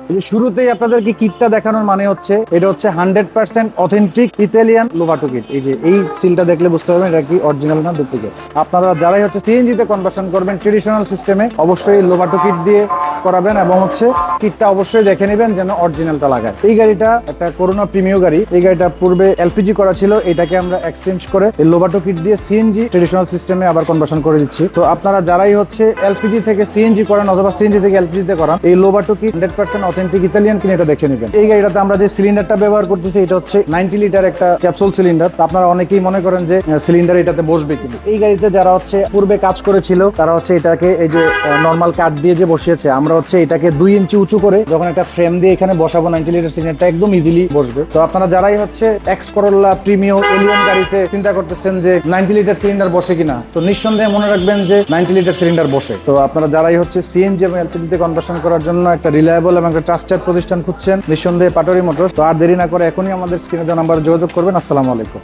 শুরুতেই আপনাদেরকে কিটটা দেখানোর মানে হচ্ছে এটা হচ্ছে 100% অথেন্টিক ইতালিয়ান লোভাটো কিট। এই যে এই সিলটা দেখলে বুঝতে পারবেন এটা কি অরিজিনাল না ডুপ্লিকেট। আপনারা যারাই হচ্ছে সিএনজি তে কনভার্সন করবেন ট্রেডিশনাল সিস্টেমে, অবশ্যই লোভাটো কিট দিয়ে করাবেন এবং হচ্ছে কিটটা অবশ্যই দেখে নেবেন যেন অরিজিনালটা লাগায়। এই গাড়িটা একটা করোনা প্রিমিয়ার গাড়ি। এই গাড়িটা পূর্বে এলপিজি করা ছিল, এটাকে আমরা এক্সচেঞ্জ করে এই লোভাটো কিট দিয়ে সিএনজি ট্রেডিশনাল সিস্টেমে আবার কনভার্সন করে দিচ্ছি। তো আপনারা যারাই হচ্ছে এলপিজি থেকে সিএনজি করেন অথবা সিএনজি থেকে এলপিজি তে করান, এই লোভাটো কিট 100% অথেন্টিক ইতালিয়ান কিনে এটা দেখে নেবেন। এই গাড়িটাতে আমরা যে সিলিন্ডারটা ব্যবহার করতেছি এটা হচ্ছে 90 লিটার একটা ক্যাপসুল সিলিন্ডার। আপনারা অনেকেই মনে করেন যে সিলিন্ডার এটাতে বসবে কিনা। এই গাড়িতে যারা হচ্ছে পূর্বে কাজ করেছিল তারা হচ্ছে এটাকে এই যে নরমাল কাঠ দিয়ে যে বসিয়েছে, আমরা হচ্ছে এটাকে 2 ইঞ্চি উঁচু করে যখন একটা ফ্রেম দিয়ে এখানে বসাবো 90 লিটার সিলিন্ডারটা একদম ইজিলি বসবে। তো আপনারা যারাই হচ্ছে এক্স করোলা প্রিমিও এলিয়ন গাড়িতে চিন্তা করতেছেন যে 90 লিটার সিলিন্ডার বসে কিনা, তো নিঃসন্দেহে মনে রাখবেন যে 90 লিটার সিলিন্ডার বসে। তো আপনারা যারাই হচ্ছে সিএনজি এবং এলপিজি তে কনভার্সন করার জন্য একটা রিলায়েবল এবং একটা ট্রাস্টেড প্রতিষ্ঠান খুঁজছেন, নিঃসন্দেহে পাটোয়ারি মোটরস। তো আর দেরি না করে এখনই আমাদের স্ক্রিনে দেওয়া নাম্বারে যোগাযোগ করবেন। আসসালামু আলাইকুম।